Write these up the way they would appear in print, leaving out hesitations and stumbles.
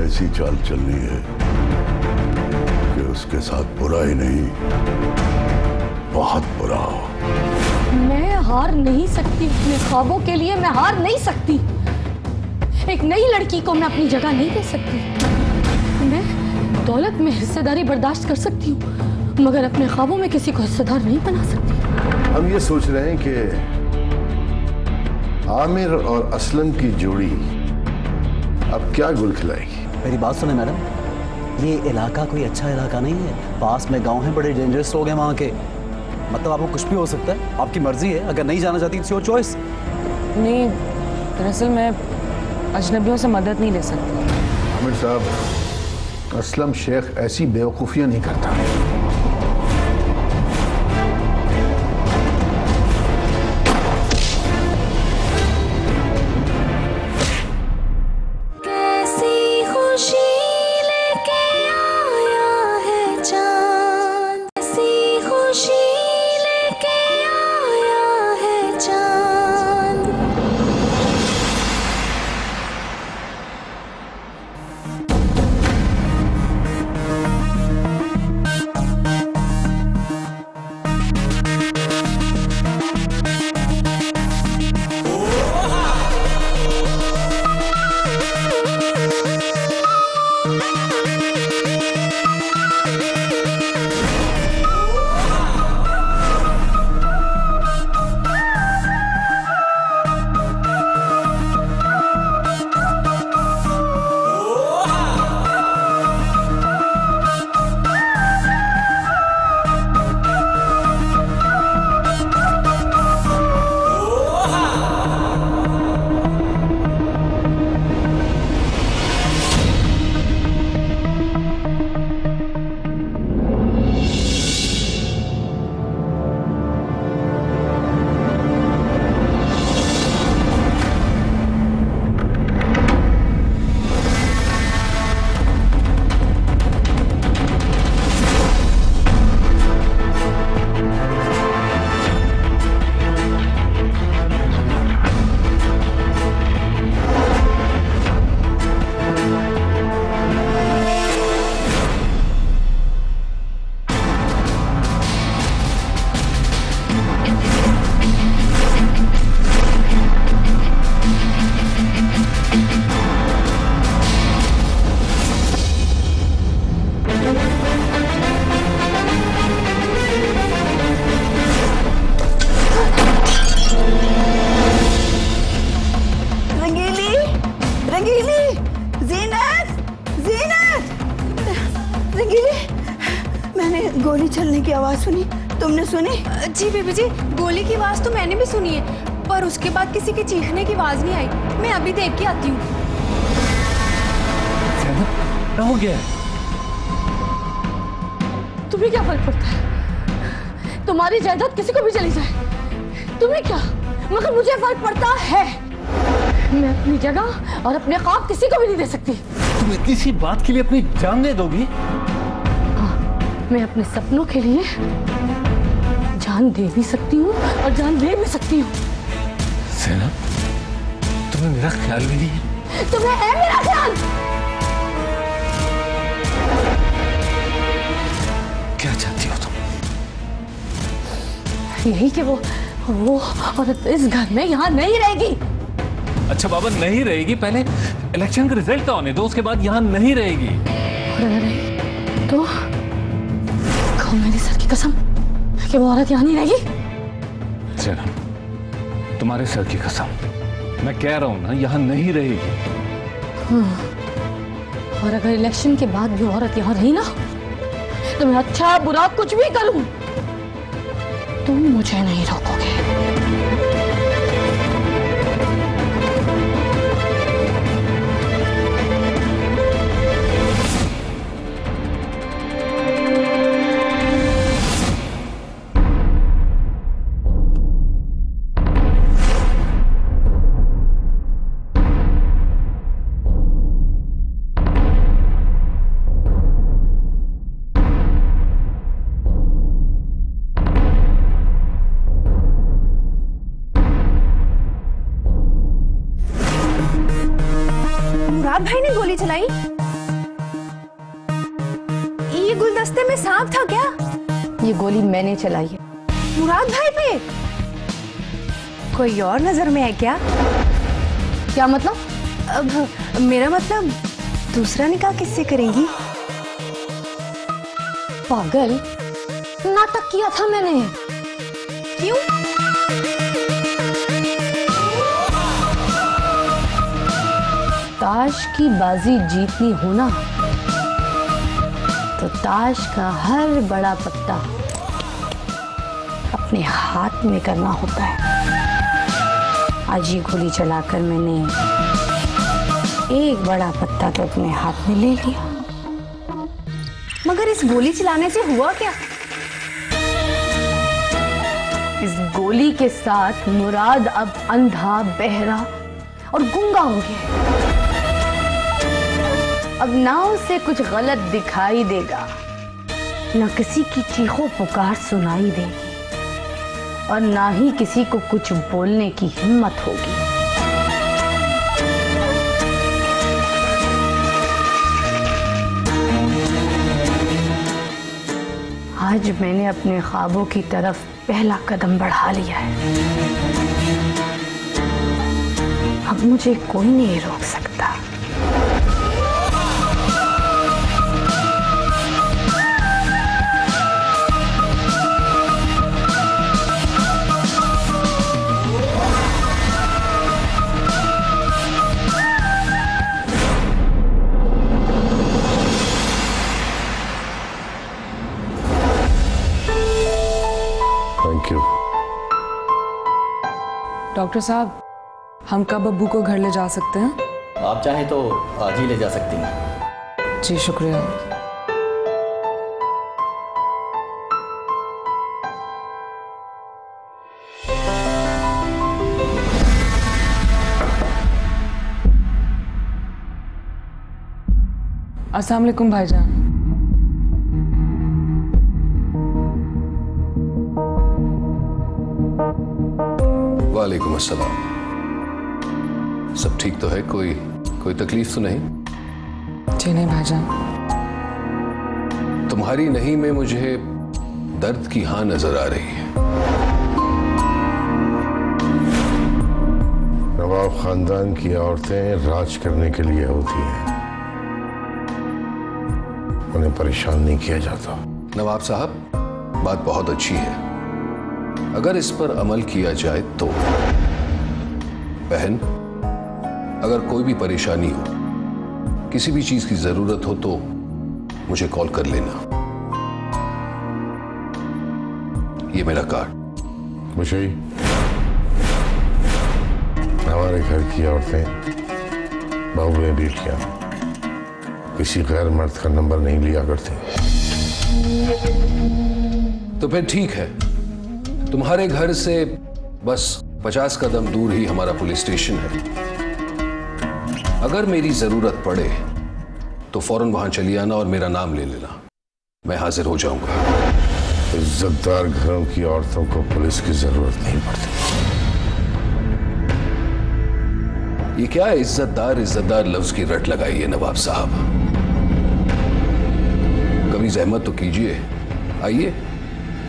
ऐसी चाल चलनी है कि उसके साथ बुरा ही नहीं, बहुत बुरा हो। मैं हार नहीं सकती अपने ख्वाबों के लिए, मैं हार नहीं सकती। एक नई लड़की को मैं अपनी जगह नहीं दे सकती। मैं दौलत में हिस्सेदारी बर्दाश्त कर सकती हूँ, मगर अपने ख्वाबों में किसी को हिस्सेदार नहीं बना सकती। हम ये सोच रहे हैं कि आमिर और असलम की जोड़ी अब क्या गुल खिलाएगी। मेरी बात सुने मैडम, ये इलाका कोई अच्छा इलाका नहीं है। पास में गांव हैं, बड़े डेंजरस लोग हैं वहाँ के। मतलब आपको कुछ भी हो सकता है, आपकी मर्जी है। अगर नहीं जाना चाहती, इट्स योर चॉइस। नहीं, दरअसल मैं अजनबियों से मदद नहीं ले सकती। आमिर साहब, असलम शेख ऐसी बेवकूफ़ियाँ नहीं करता। गोली चलने की आवाज सुनी, तुमने सुनी? जी बीबी जी, गोली की आवाज तो मैंने भी सुनी है, पर उसके बाद किसी के चीखने की आवाज नहीं आई। मैं अभी देख के आती हूँ। क्या हो गया? तुम्हें क्या फर्क पड़ता है? तुम्हारी जायदाद किसी को भी चली जाए, तुम्हें क्या? मगर मुझे फर्क पड़ता है। मैं अपनी जगह और अपने ख्वाब किसी को भी नहीं दे सकती। तुम इतनी सी बात के लिए अपनी जान दे दोगी? मैं अपने सपनों के लिए जान दे भी सकती हूँ और जान ले भी सकती हूँ। सेना, तुम्हें मेरा ख्याल भी नहीं है? तुम्हें है मेरा ख्याल? क्या चाहती हो तुम? यही कि वो औरत इस घर में यहाँ नहीं रहेगी। अच्छा बाबा, नहीं रहेगी? पहले इलेक्शन का रिजल्ट तो आने दो, उसके बाद यहाँ नहीं रहेगी। और अगर नहीं तो खाओ मेरी सर की कसम कि वो औरत यहाँ नहीं रहेगी। सेना, तुम्हारे सर की कसम, मैं कह रहा हूं ना, यहाँ नहीं रहेगी। और अगर इलेक्शन के बाद भी औरत यहाँ रही ना, तो मैं अच्छा बुरा कुछ भी करूं, तुम मुझे नहीं रोकोगे। मुराद भाई ने गोली चलाई? गुलदस्ते में सांप था क्या? ये गोली मैंने चलाई है। मुराद भाई पे कोई और नजर में है क्या? क्या मतलब? अब मेरा मतलब दूसरा निकाह किससे करेंगी? पागल, नाटक किया था मैंने। क्यों? ताश की बाजी जीतनी हो ना, तो ताश का हर बड़ा पत्ता अपने हाथ में करना होता है। आज ये गोली चलाकर मैंने एक बड़ा पत्ता तो अपने हाथ में ले लिया। मगर इस गोली चलाने से हुआ क्या? इस गोली के साथ मुराद अब अंधा, बहरा और गूंगा हो गया। अब ना उसे कुछ गलत दिखाई देगा, ना किसी की चीखों पुकार सुनाई देगी, और ना ही किसी को कुछ बोलने की हिम्मत होगी। आज मैंने अपने ख्वाबों की तरफ पहला कदम बढ़ा लिया है। अब मुझे कोई नहीं रोक सकता। Thank you. डॉक्टर साहब, हम कब अब्बू को घर ले जा सकते हैं? आप चाहें तो आज ही ले जा सकती हैं। जी शुक्रिया। अस्सलाम वालेकुम भाईजान। वालेकुम अस्सलाम। सब ठीक तो है? कोई तकलीफ तो नहीं? जी नहीं भाईजान। तुम्हारी नहीं में मुझे दर्द की हां नजर आ रही है। नवाब खानदान की औरतें राज करने के लिए होती हैं, उन्हें परेशान नहीं किया जाता। नवाब साहब, बात बहुत अच्छी है। अगर इस पर अमल किया जाए तो। बहन, अगर कोई भी परेशानी हो, किसी भी चीज की जरूरत हो तो मुझे कॉल कर लेना। ये मेरा कार्ड। मुझे हमारे घर की औरतें, बहुएं, बेटियां किसी गैर मर्द का नंबर नहीं लिया करती। तो फिर ठीक है, तुम्हारे घर से बस 50 कदम दूर ही हमारा पुलिस स्टेशन है। अगर मेरी जरूरत पड़े तो फौरन वहां चली आना और मेरा नाम ले लेना, मैं हाजिर हो जाऊंगा। इज्जतदार घरों की औरतों को पुलिस की जरूरत नहीं पड़ती। ये क्या इज्जतदार लफ्ज की रट लगाई है नवाब साहब? कभी जहमत तो कीजिए, आइए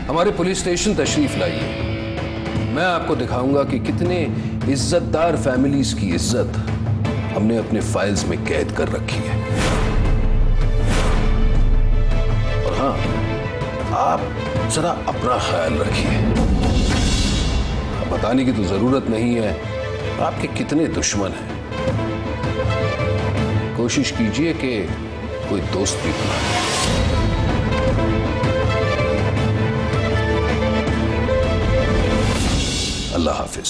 हमारे पुलिस स्टेशन तशरीफ लाइए। मैं आपको दिखाऊंगा कि कितने इज्जतदार फैमिलीज की इज्जत हमने अपने फाइल्स में कैद कर रखी है। और हां, आप जरा अपना ख्याल रखिए। बताने की तो जरूरत नहीं है आपके कितने दुश्मन हैं। कोशिश कीजिए कि कोई दोस्त भी बना। अल्लाह हाफिज।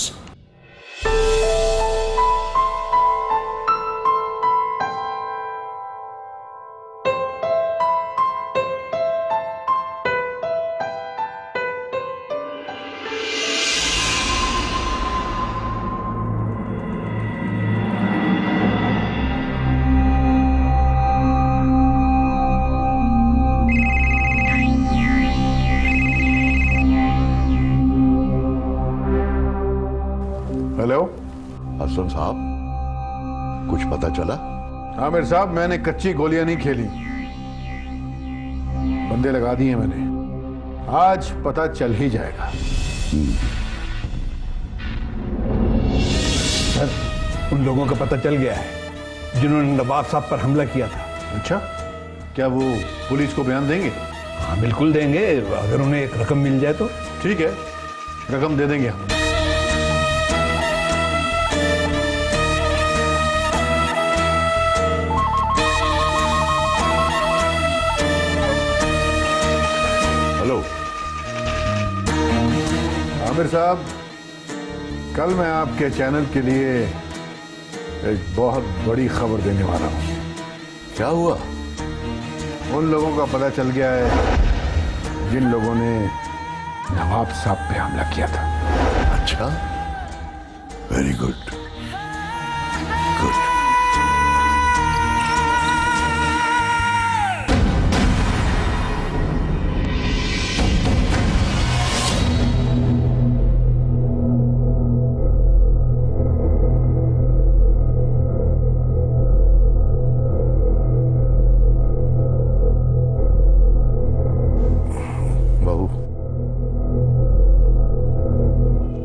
हेलो हसन साहब, कुछ पता चला? आमिर साहब, मैंने कच्ची गोलियां नहीं खेली। बंदे लगा दिए मैंने, आज पता चल ही जाएगा। सर, उन लोगों का पता चल गया है जिन्होंने नवाब साहब पर हमला किया था। अच्छा, क्या वो पुलिस को बयान देंगे? हाँ बिल्कुल देंगे, अगर उन्हें एक रकम मिल जाए तो। ठीक है, रकम दे देंगे हम। हेलो आमिर साहब, कल मैं आपके चैनल के लिए एक बहुत बड़ी खबर देने वाला हूं। क्या हुआ? उन लोगों का पता चल गया है जिन लोगों ने नवाब साहब पे हमला किया था। अच्छा, वेरी गुड, गुड।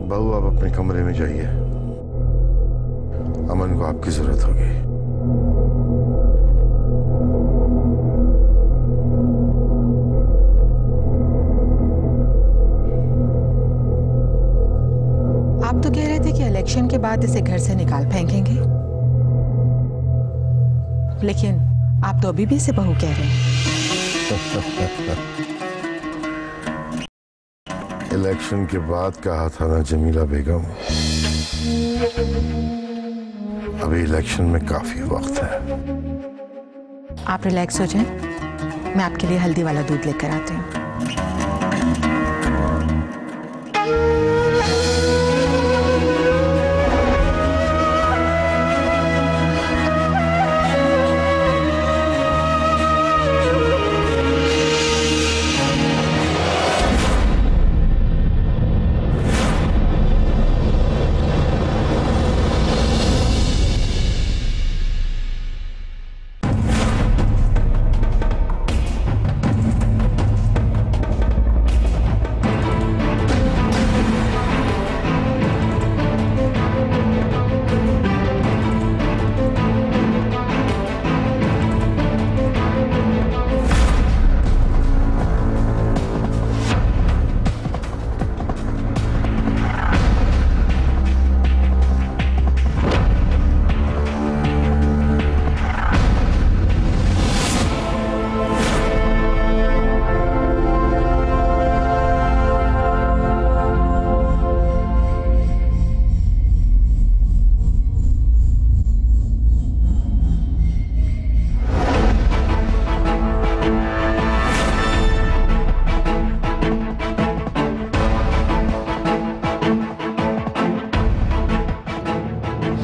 बहू, आप अपने कमरे में जाइए, अमन को आपकी जरूरत होगी। आप तो कह रहे थे कि इलेक्शन के बाद इसे घर से निकाल फेंकेंगे, लेकिन आप तो अभी भी इसे बहू कह रहे हैं। इलेक्शन के बाद कहा था ना जमीला बेगम, अभी इलेक्शन में काफी वक्त है। आप रिलैक्स हो जाएं, मैं आपके लिए हल्दी वाला दूध लेकर आती हूँ।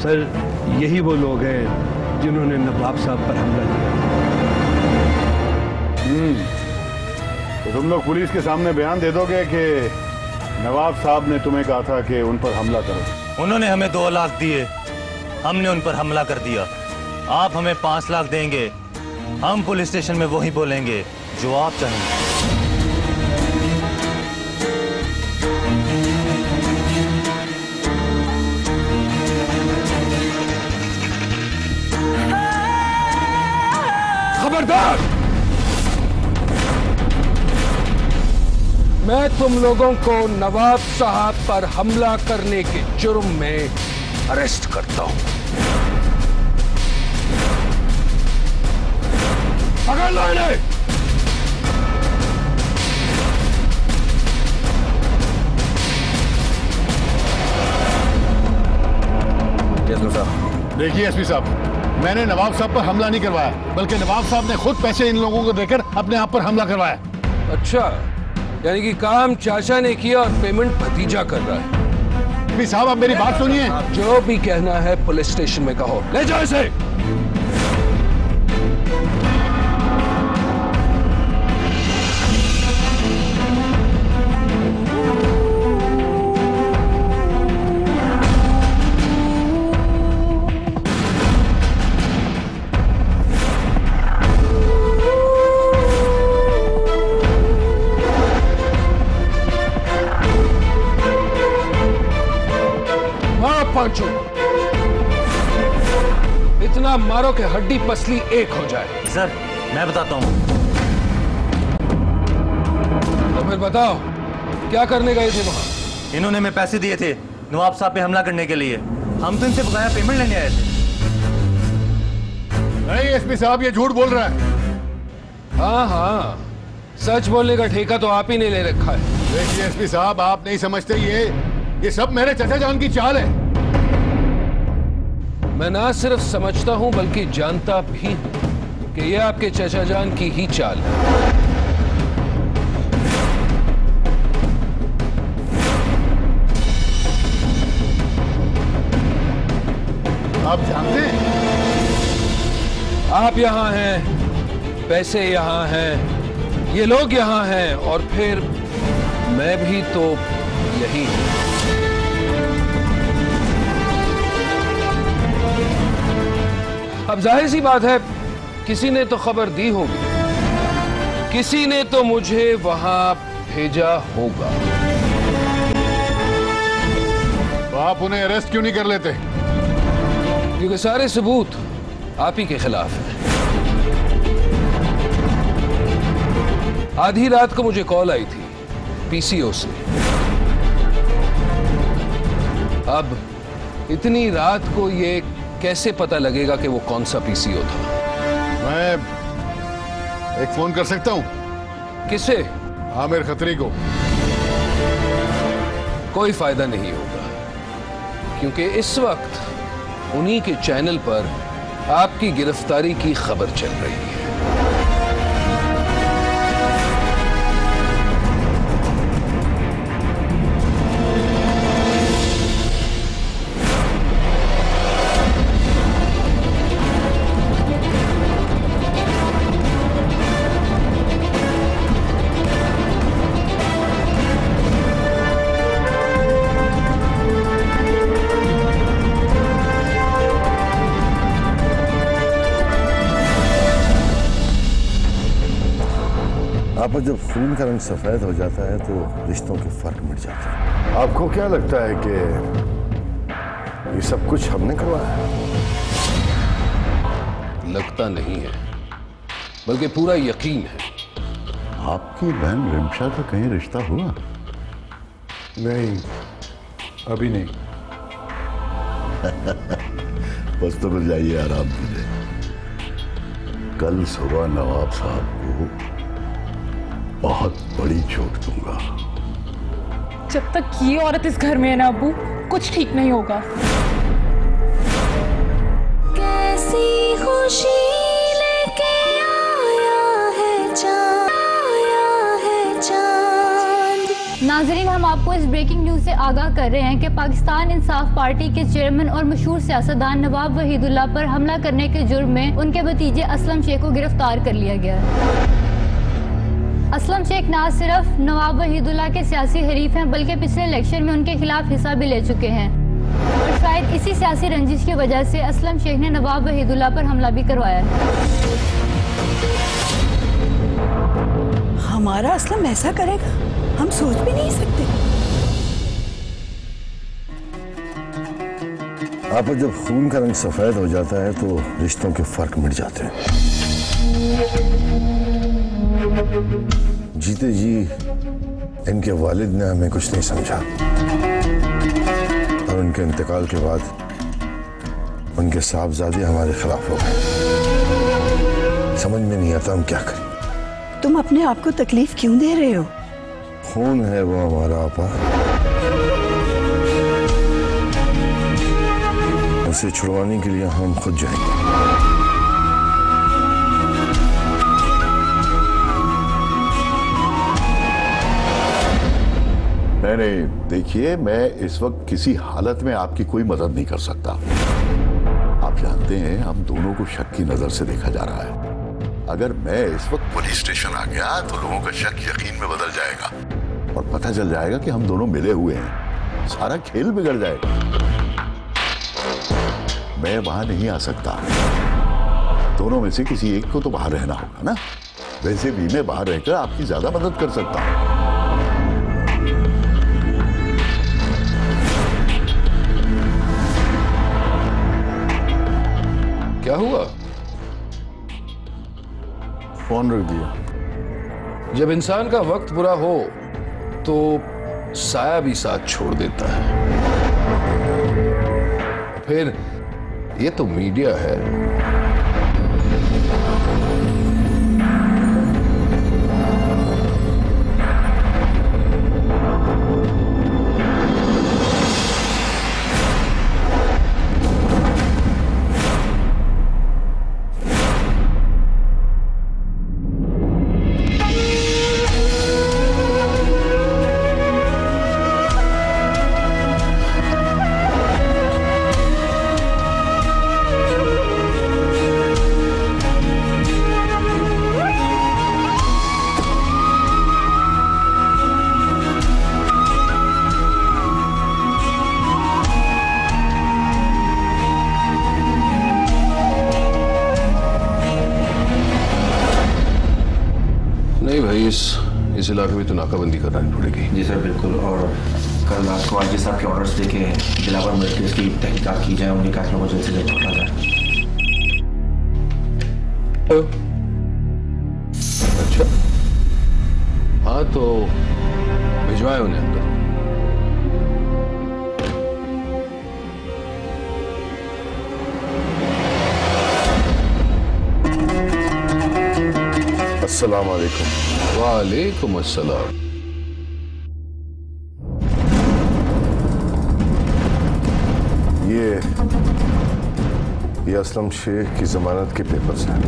सर, यही वो लोग हैं जिन्होंने नवाब साहब पर हमला किया। तो तुम लोग पुलिस के सामने बयान दे दोगे कि नवाब साहब ने तुम्हें कहा था कि उन पर हमला करो? उन्होंने हमें 2 लाख दिए, हमने उन पर हमला कर दिया। आप हमें 5 लाख देंगे, हम पुलिस स्टेशन में वही बोलेंगे जो आप चाहेंगे। खबरदार! मैं तुम लोगों को नवाब साहब पर हमला करने के जुर्म में अरेस्ट करता हूं। पकड़ लो इन्हें। देखिए एसपी साहब, मैंने नवाब साहब पर हमला नहीं करवाया, बल्कि नवाब साहब ने खुद पैसे इन लोगों को देकर अपने आप पर हमला करवाया। अच्छा, यानी कि काम चाचा ने किया और पेमेंट भतीजा कर रहा है। एसपी साहब, आप मेरी बात सुनिए। जो भी कहना है पुलिस स्टेशन में कहो। ले जाओ इसे। इतना मारो कि हड्डी पसली एक हो जाए। सर मैं बताता हूँ। तो फिर बताओ क्या करने गए थे वहां? इन्होंने हमें पैसे दिए थे नवाब साहब पे हमला करने के लिए। हम तो इनसे बकाया पेमेंट लेने आए थे। नहीं एसपी साहब ये झूठ बोल रहा है। हाँ हाँ, सच बोलने का ठेका तो आप ही ने ले रखा है। देखिए एसपी साहब, आप नहीं समझते, ये सब मेरे चचा जान की चाल है। मैं ना सिर्फ समझता हूं बल्कि जानता भी हूं कि यह आपके चचा जान की ही चाल है। आप जानते हैं? आप यहां हैं, पैसे यहां हैं, ये लोग यहां हैं और फिर मैं भी तो यही हूं। अब जाहिर सी बात है किसी ने तो खबर दी होगी, किसी ने तो मुझे वहां भेजा होगा। तो आप उन्हें अरेस्ट क्यों नहीं कर लेते? क्योंकि सारे सबूत आप ही के खिलाफ हैं। आधी रात को मुझे कॉल आई थी पीसीओ से। अब इतनी रात को ये कैसे पता लगेगा कि वो कौन सा पीसीओ था? मैं एक फोन कर सकता हूं? किसे? आमिर खत्री को। कोई फायदा नहीं होगा क्योंकि इस वक्त उन्हीं के चैनल पर आपकी गिरफ्तारी की खबर चल रही है। आप जब खून का रंग सफेद हो जाता है तो रिश्तों के फर्क मिट जाते हैं। आपको क्या लगता है कि ये सब कुछ हमने करवाया है? लगता नहीं है बल्कि पूरा यकीन है। आपकी बहन रिमशा का कहीं रिश्ता हुआ? नहीं, अभी नहीं। बस तो मिल जाइए आराम कीजिए। कल सुबह नवाब साहब को बहुत बड़ी चोट दूंगा। जब तक ये औरत इस घर में है ना अब्बू, कुछ ठीक नहीं होगा। कैसी खुशी लेके आया है चांद। नाजरीन, हम आपको इस ब्रेकिंग न्यूज से आगाह कर रहे हैं कि पाकिस्तान इंसाफ पार्टी के चेयरमैन और मशहूर सियासतदान नवाब वहीदुल्ला पर हमला करने के जुर्म में उनके भतीजे असलम शेख को गिरफ्तार कर लिया गया है। असलम शेख ना सिर्फ नवाब वहीदुल्ला के सियासी हरीफ हैं बल्कि पिछले इलेक्शन में उनके खिलाफ हिस्सा भी ले चुके हैं और शायद इसी सियासी रंजिश की वजह से असलम शेख ने नवाब वहीदुल्ला पर हमला भी करवाया है। हमारा असलम ऐसा करेगा, हम सोच भी नहीं सकते। आप जब खून का रंग सफेद हो जाता है तो रिश्तों के फर्क मिट जाते हैं। जीते जी इनके वालिद ने हमें कुछ नहीं समझा और उनके इंतकाल के बाद उनके साहबजादे हमारे खिलाफ हो गए। समझ में नहीं आता हम क्या करें। तुम अपने आप को तकलीफ क्यों दे रहे हो? खून है वो हमारा आपा, उसे छुड़वाने के लिए हम खुद जाएंगे। नहीं, देखिए, मैं इस वक्त किसी हालत में आपकी कोई मदद नहीं कर सकता। आप जानते हैं हम दोनों को शक की नजर से देखा जा रहा है। अगर मैं इस वक्त पुलिस स्टेशन आ गया तो लोगों का शक यकीन में बदल जाएगा और पता चल जाएगा कि हम दोनों मिले हुए हैं। सारा खेल बिगड़ जाएगा। मैं वहां नहीं आ सकता। दोनों में से किसी एक को तो बाहर रहना होगा ना। वैसे भी मैं बाहर रहकर आपकी ज्यादा मदद कर सकता हूं। क्या हुआ? फोन रख दिया। जब इंसान का वक्त बुरा हो तो साया भी साथ छोड़ देता है। फिर ये तो मीडिया है। नहीं भाई, इस इलाके में तो नाकाबंदी करनी पड़ेगी। जी सर बिल्कुल। और कल रात को आरजी साहब के ऑर्डर्स देके दिलावर मिलिट्रीज की तहकीकात की जाए, उनके काफिलों को जल्द से जल्द पकड़ा जाए। अच्छा, हाँ तो भिजवाए उन्हें अंदर। अस्सलाम वालेकुम। वालेकुम अस्सलाम। ये असलम शेख की जमानत के पेपर्स हैं।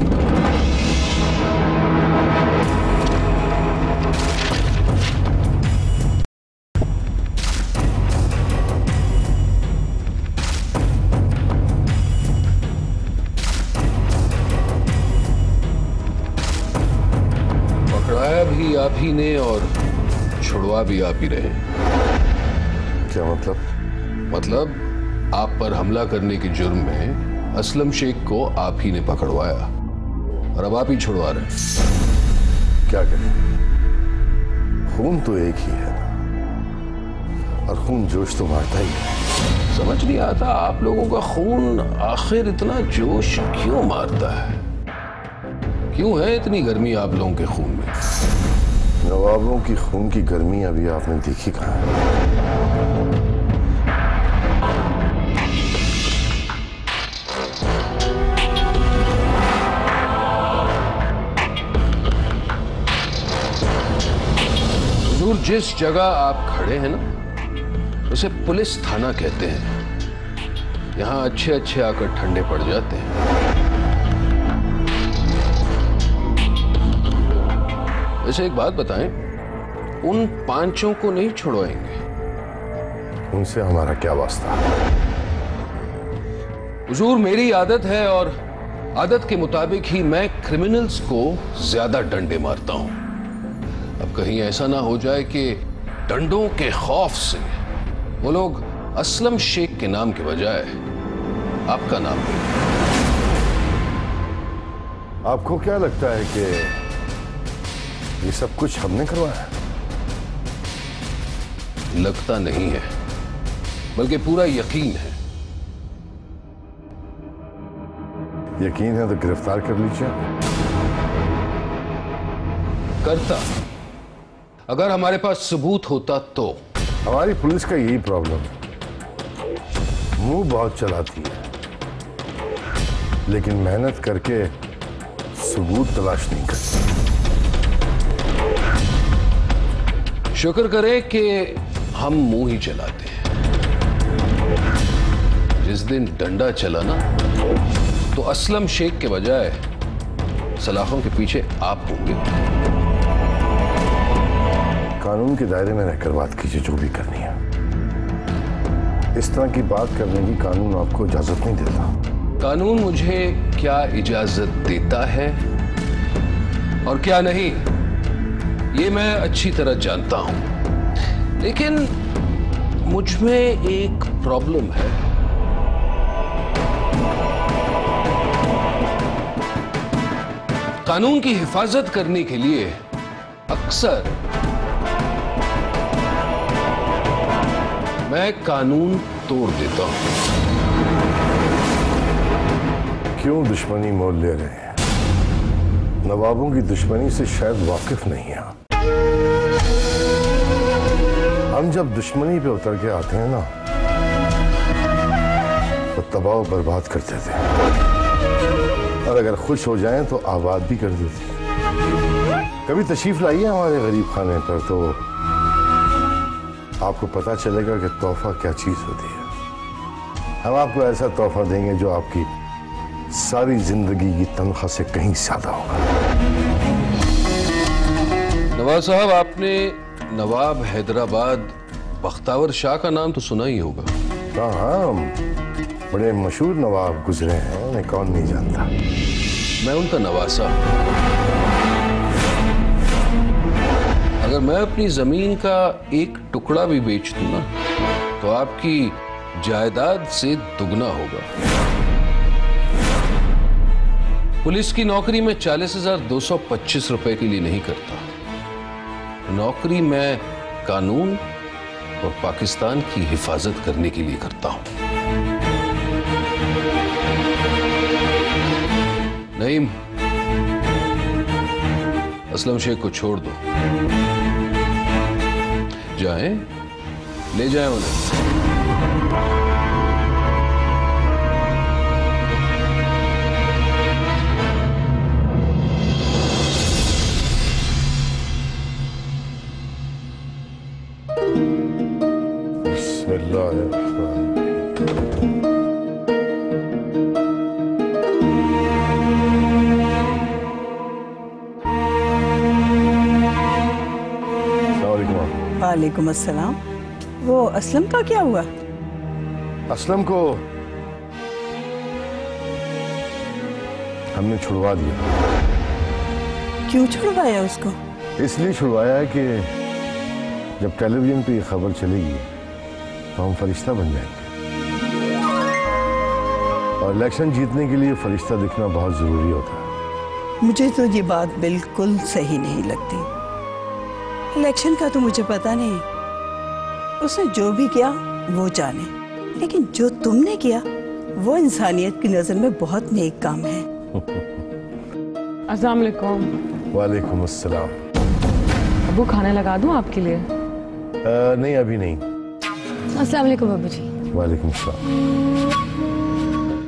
पकड़ाया भी आप ही ने और छुड़वा भी आप ही रहे। क्या मतलब? मतलब आप पर हमला करने के जुर्म में असलम शेख को आप ही ने पकड़वाया और अब आप ही छुड़वा रहे हैं। क्या करें, खून तो एक ही है ना, और खून जोश तो मारता ही है। समझ नहीं आता आप लोगों का खून आखिर इतना जोश क्यों मारता है? क्यों है इतनी गर्मी आप लोगों के खून में? नवाबों की खून की गर्मी अभी आपने देखी कहाँ है? हुजूर, जिस जगह आप खड़े हैं ना, उसे पुलिस थाना कहते हैं। यहां अच्छे अच्छे आकर ठंडे पड़ जाते हैं। वैसे एक बात बताएं, उन पांचों को नहीं छुड़वाएंगे? उनसे हमारा क्या वास्ता? हुजूर, मेरी आदत है और आदत के मुताबिक ही मैं क्रिमिनल्स को ज्यादा डंडे मारता हूं। अब कहीं ऐसा ना हो जाए कि डंडों के खौफ से वो लोग असलम शेख के नाम के बजाय आपका नाम ले। आपको क्या लगता है कि ये सब कुछ हमने करवाया? लगता नहीं है, बल्कि पूरा यकीन है। यकीन है तो गिरफ्तार कर लीजिए। करता, अगर हमारे पास सबूत होता तो। हमारी पुलिस का यही प्रॉब्लम है, मुंह बहुत चलाती है लेकिन मेहनत करके सबूत तलाश नहीं करती। शुक्र करें कि हम मुंह ही चलाते हैं। जिस दिन डंडा चला ना, तो असलम शेख के बजाय सलाखों के पीछे आप होंगे। कानून के दायरे में रहकर बात कीजिए, जो भी करनी है। इस तरह की बात करने की कानून आपको इजाजत नहीं देता। कानून मुझे क्या इजाजत देता है और क्या नहीं, ये मैं अच्छी तरह जानता हूं। लेकिन मुझ में एक प्रॉब्लम है। कानून की हिफाजत करने के लिए अक्सर मैं कानून तोड़ देता हूं। क्यों दुश्मनी मोल ले रहे हैं? नवाबों की दुश्मनी से शायद वाकिफ नहीं है आप। हम जब दुश्मनी पे उतर के आते हैं ना तो तबाह और बर्बाद कर देते हैं, और अगर खुश हो जाएं तो आबाद भी कर देते हैं। कभी तशरीफ लाइए हमारे गरीब खाने पर तो आपको पता चलेगा कि तोहफा क्या चीज होती है। हम आपको ऐसा तोहफा देंगे जो आपकी सारी जिंदगी की तनख्वाह से कहीं ज्यादा होगा। नवाब साहब, आपने नवाब हैदराबाद बख्तावर शाह का नाम तो सुना ही होगा। हाँ, बड़े मशहूर नवाब गुजरे हैं, उन्हें कौन नहीं जानता। मैं उनका नवासा। अगर मैं अपनी जमीन का एक टुकड़ा भी बेच दूं ना तो आपकी जायदाद से दुगना होगा। पुलिस की नौकरी में 40,225 रुपए के लिए नहीं करता। नौकरी मैं कानून और पाकिस्तान की हिफाजत करने के लिए करता हूं। नईम, असलम शेख को छोड़ दो, जाएं, ले जाएं उन्हें। वालेकुम अस्सलाम। वो असलम का क्या हुआ? असलम को हमने छुड़वा दिया। क्यों छुड़वाया उसको? इसलिए छुड़वाया है कि जब टेलीविजन पे ये खबर चलेगी तो हम फरिश्ता बन जाएंगे, और इलेक्शन जीतने के लिए फरिश्ता दिखना बहुत जरूरी होता है। मुझे तो ये बात बिल्कुल सही नहीं लगती। इलेक्शन का तो मुझे पता नहीं, उसने जो भी किया वो जाने, लेकिन जो तुमने किया वो इंसानियत की नजर में बहुत नेक काम है। अस्सलाम वालेकुम। वालेकुम अस्सलाम। अबू, खाना लगा दूं आपके लिए? नहीं, अभी नहीं। अस्सलाम वालेकुम अबू जी। वालेकुम अस्सलाम।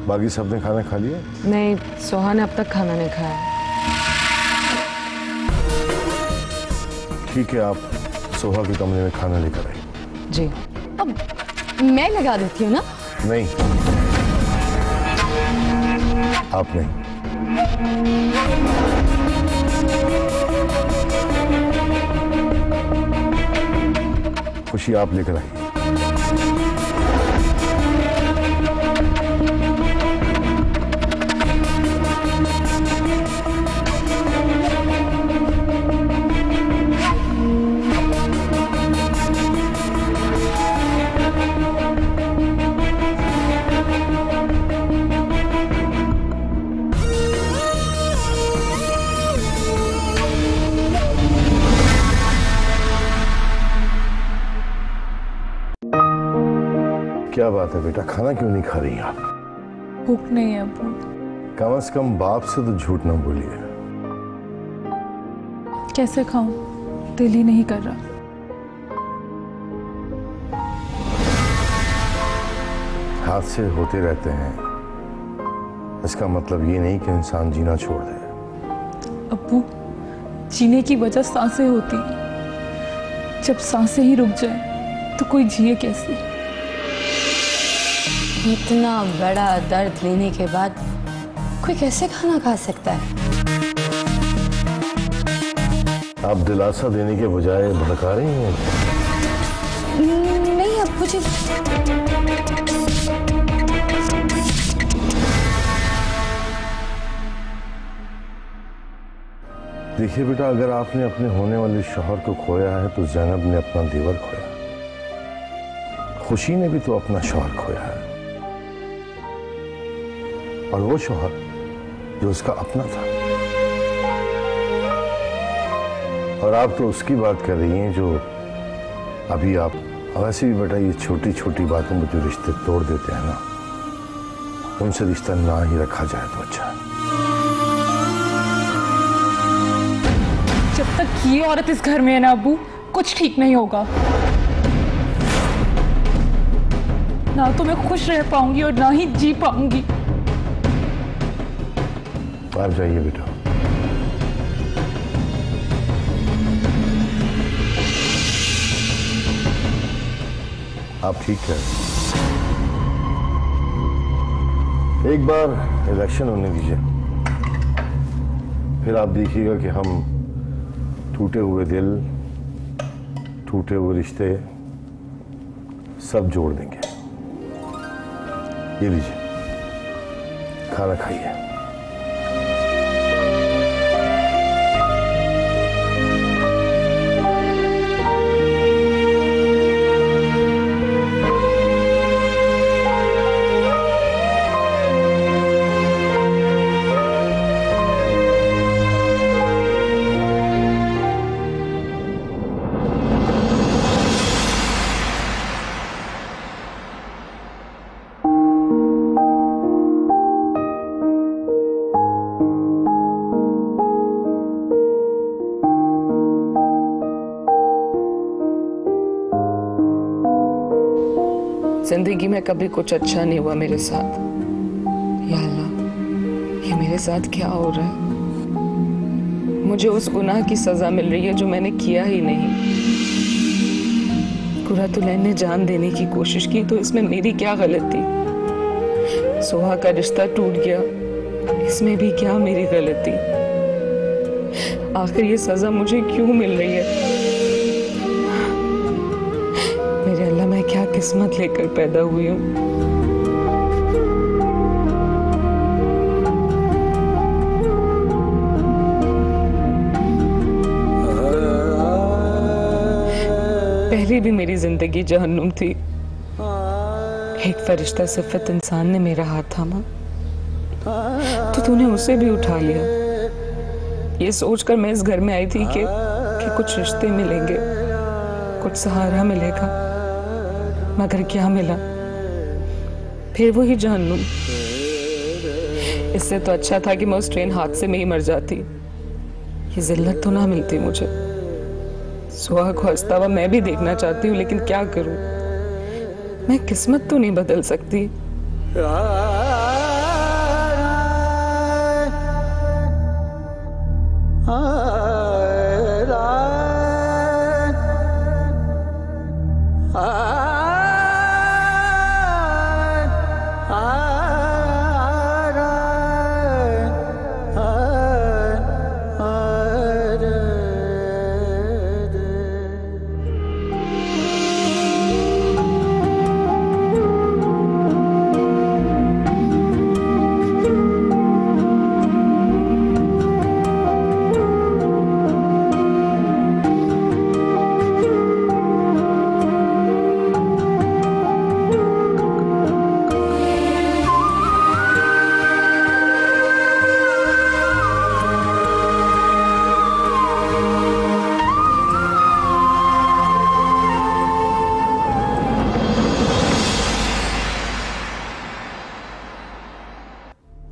बाकी सबने खाना खा लिया? नहीं, सोहा ने अब तक खाना नहीं खाया। ठीक है, आप सोहा के कमरे में खाना लेकर आइए। जी। अब मैं लगा देती हूँ ना? नहीं, आप नहीं। खुशी आप लेकर आइए। क्या बात है बेटा, खाना क्यों नहीं खा रही आप? भूख नहीं है अब्बू। कम से कम बाप से तो झूठ ना बोलिए। कैसे खाऊं, दिल ही नहीं कर रहा। हादसे होते रहते हैं, इसका मतलब ये नहीं कि इंसान जीना छोड़ दे। अब्बू, जीने की वजह सांसें होती, जब सांसें ही रुक जाए तो कोई जिए कैसे? इतना बड़ा दर्द लेने के बाद कोई कैसे खाना खा सकता है? आप दिलासा देने के बजाय भड़का रही हैं। नहीं अब मुझे देखिए बेटा, अगर आपने अपने होने वाले शौहर को खोया है तो ज़ैनब ने अपना देवर खोया, खुशी ने भी तो अपना शौहर खोया है, और वो शौहर जो उसका अपना था। और आप तो उसकी बात कर रही हैं जो अभी आप, वैसे भी बेटा ये छोटी छोटी बातों में जो रिश्ते तोड़ देते हैं ना, उनसे रिश्ता ना ही रखा जाए तो अच्छा है। जब तक ये औरत इस घर में है ना अब्बू, कुछ ठीक नहीं होगा। ना तो मैं खुश रह पाऊंगी और ना ही जी पाऊंगी। आप जाइए बेटा। आप ठीक है। एक बार इलेक्शन होने दीजिए, फिर आप देखिएगा कि हम टूटे हुए दिल, टूटे हुए रिश्ते सब जोड़ देंगे। ये लीजिए, खाना खाइए। जिंदगी में कभी कुछ अच्छा नहीं हुआ मेरे साथ। या अल्लाह, ये मेरे साथ क्या हो रहा है? मुझे उस गुनाह की सजा मिल रही है जो मैंने किया ही नहीं। कुर्रतुल-ऐन ने जान देने की कोशिश की तो इसमें मेरी क्या गलती? सोहा का रिश्ता टूट गया, इसमें भी क्या मेरी गलती? आखिर ये सजा मुझे क्यों मिल रही है? मेरे अल्लाह, मैं क्या किस्मत लेकर पैदा हुई हूँ। पहले भी मेरी जिंदगी जहन्नुम थी। एक फरिश्ता सिफत इंसान ने मेरा हाथ थामा तो तूने उसे भी उठा लिया। ये सोचकर मैं इस घर में आई थी कि कुछ रिश्ते मिलेंगे, कुछ सहारा मिलेगा, मगर क्या मिला? फिर वही जहन्नुम। इससे तो अच्छा था कि मैं उस ट्रेन हादसे में ही मर जाती। ये जिल्लत तो ना मिलती मुझे। सोहा को हंसता हुआ मैं भी देखना चाहती हूँ, लेकिन क्या करूं? मैं किस्मत तो नहीं बदल सकती।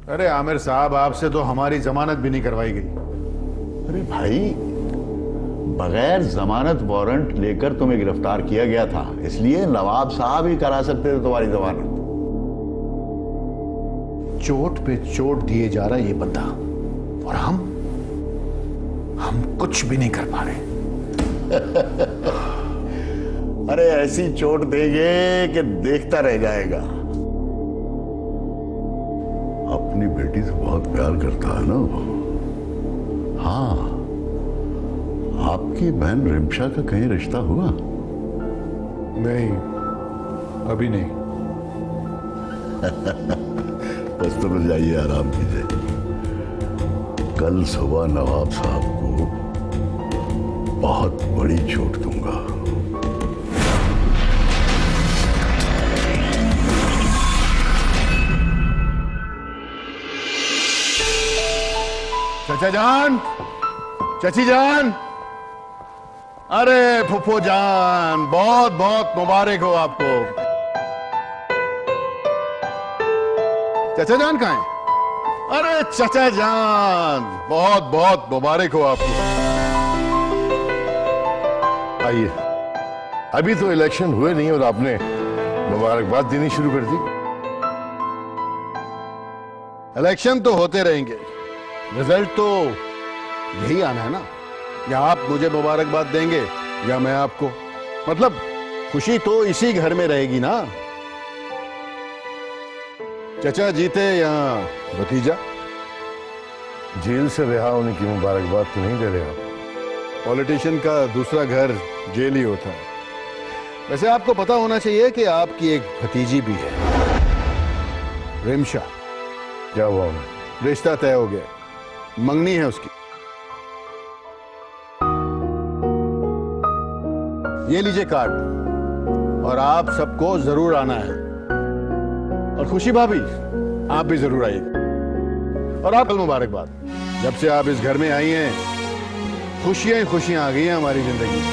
अरे आमिर साहब, आपसे तो हमारी जमानत भी नहीं करवाई गई। अरे भाई, बगैर जमानत वारंट लेकर तुम्हें गिरफ्तार किया गया था, इसलिए नवाब साहब ही करा सकते थे तुम्हारी जमानत। चोट पे चोट दिए जा रहा है ये बंदा, और हम कुछ भी नहीं कर पा रहे। अरे ऐसी चोट देंगे कि देखता रह जाएगा। अपनी बेटी से बहुत प्यार करता है ना वो। हाँ, आपकी बहन रिमशा का कहीं रिश्ता हुआ? नहीं, अभी नहीं। बस तो मिल जाइए, आराम कीजिए। कल सुबह नवाब साहब को बहुत बड़ी चोट दूंगा। चाचा जान, चाची जान, अरे फुफो जान, बहुत बहुत मुबारक हो आपको। चचा जान कहाँ हैं? अरे चचा जान, बहुत बहुत मुबारक हो आपको। आइए, अभी तो इलेक्शन हुए नहीं और आपने मुबारकबाद देनी शुरू कर दी। इलेक्शन तो होते रहेंगे, रिजल्ट तो यही आना है ना। या आप मुझे मुबारकबाद देंगे या मैं आपको। मतलब खुशी तो इसी घर में रहेगी ना। चचा जीते या भतीजा। जेल से रिहा होने की मुबारकबाद तो नहीं दे रहे आप? पॉलिटिशियन का दूसरा घर जेल ही होता है। वैसे आपको पता होना चाहिए कि आपकी एक भतीजी भी है, रिमशा। क्या हुआ उन्हें? रिश्ता तय हो गया, मंगनी है उसकी। ये लीजिए कार्ड, और आप सबको जरूर आना है। और खुशी भाभी, आप भी जरूर आइए। और आप कल मुबारकबाद। जब से आप इस घर में आई हैं, खुशियां ही खुशियां आ गई हैं हमारी जिंदगी में।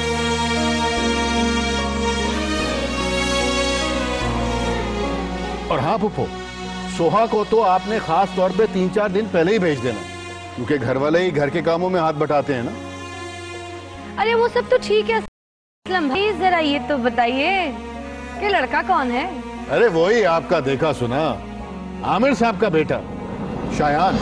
और हाँ पुप्पो, सोहा को तो आपने खास तौर पे 3-4 दिन पहले ही भेज देना, क्योंकि घर वाले ही घर के कामों में हाथ बटाते हैं ना। अरे वो सब तो ठीक है असलम भाई, जरा ये तो बताइए कि लड़का कौन है? अरे वही आपका देखा सुना आमिर साहब का बेटा शायान।